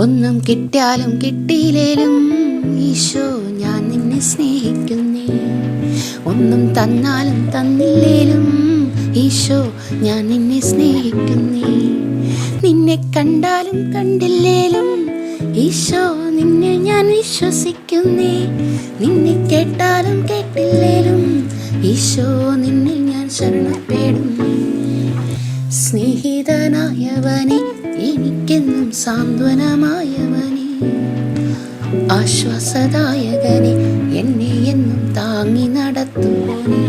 ഒന്നും കിട്ടിയാലും കിട്ടിയില്ലേലും ഈശോ ഞാൻ നിന്നെ സ്നേഹിക്കുന്നേ. ഒന്നും തന്നാലും തന്നില്ലേലും ഈശോ ഞാൻ നിന്നെ സ്നേഹിക്കുന്നേ. നിന്നെ കണ്ടാലും കണ്ടില്ലേലും ഈശോ നിന്നെ ഞാൻ വിശ്വസിക്കുന്നേ. നിന്നെ കേട്ടാലും കേട്ടില്ലേലും ഈശോ നിന്നിൽ ഞാൻ ശരണപ്പെടുന്നേ. സ്നേഹിതനായവനെ, എനിക്കെന്നും സാന്ത്വനമായവനെ, ആശ്വാസദായകനെ, എന്നെ എന്നും താങ്ങി നടത്തുവോനെ.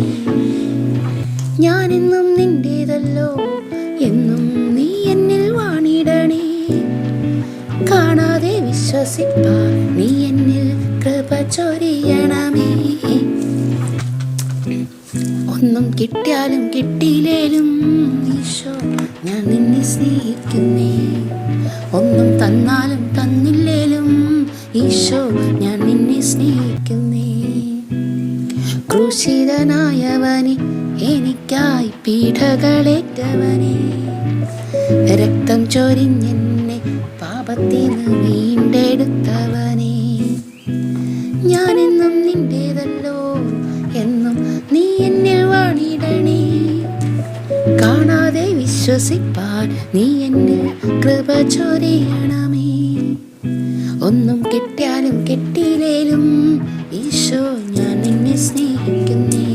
ഞാനെന്നും നിന്റേതല്ലോ, എന്നും നീ എന്നിൽ വാണിടണേ. കാണാതെ വിശ്വസിപ്പാൻ നീ എന്നിൽ കൃപ ചൊരിയണമേ. ഒന്നും കിട്ടിയാലും കിട്ടിയില്ലേലും ഈശോ ഞാൻ നിന്നെ സ്നേഹിക്കുന്നേ. ഒന്നും തന്നാലും തന്നില്ലേലും ഈശോ ഞാൻ നിന്നെ സ്നേഹിക്കുന്നേ. ക്രൂശിതനായവനെ, എനിക്കായി പീഡകളേറ്റവനെ, രക്തം ചൊരിഞ്ഞെന്നെ പാപത്തിന്ന് വീണ്ടെടുത്തവനെ. ഞാനെന്നും നിന്റേതല്ലോ, എന്നും നീ എന്നിൽ വാണിടണേ. കാണാതെ വിശ്വസിപ്പാൻ നീ എന്നിൽ കൃപ ചൊരിയണമേ. ഒന്നും കിട്ടിയാലും കിട്ടിയില്ലേലും ഈശോ ഞാൻ നിന്നെ സ്നേഹിക്കുന്നേ.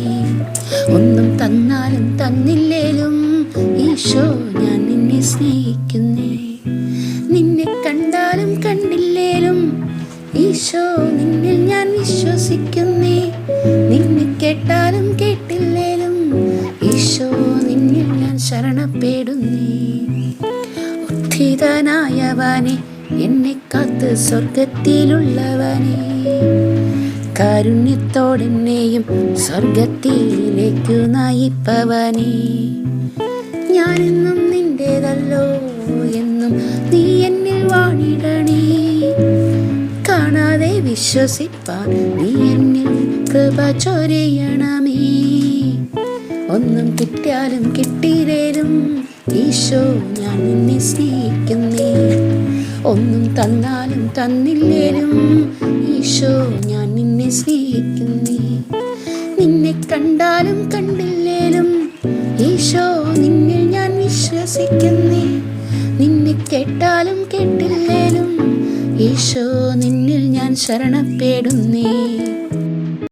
ഒന്നും തന്നാലും തന്നില്ലേലും ഈശോ ഞാൻ നിന്നെ സ്നേഹിക്കുന്നേ. നിന്നെ കണ്ടാലും കണ്ടില്ലേലും ഈശോ നിന്നിൽ ഞാൻ വിശ്വസിക്കുന്നേ. നിന്നെ കേട്ടാലും കേട്ടില്ലേലും ഈശോ നിന്നിൽ ഞാൻ ശരണപ്പെടുന്നേ. ഉദ്ധിതനായവനെ, എന്നെ കാത്ത് സ്വർഗത്തിലുള്ളവനെ, കാരുണ്യത്തോടെന്നെയും സ്വർഗത്തിലേക്കു നയിപ്പവനെ. ഞാനെന്നും നിന്റേതല്ലോ, എന്നും നീ എന്നിൽ വാണിടണേ. കാണാതെ വിശ്വസിപ്പാൻ നീ എന്നിൽ കൃപ ചൊരിയണമേ. ഒന്നും കിട്ടിയാലും കിട്ടിയില്ലേലും ഈശോ ഞാൻ നിന്നെ സ്നേഹിക്കുന്നേ. ഒന്നും തന്നാലും തന്നില്ലേലും ഈശോ ഞാൻ നിന്നെ സ്നേഹിക്കുന്നേ. നിന്നെ കണ്ടാലും കണ്ടില്ലേലും ഈശോ നിന്നിൽ ഞാൻ വിശ്വസിക്കുന്നേ. നിന്നെ കേട്ടാലും കേട്ടില്ലേലും ഈശോ നിന്നിൽ ഞാൻ ശരണപ്പെടുന്നേ.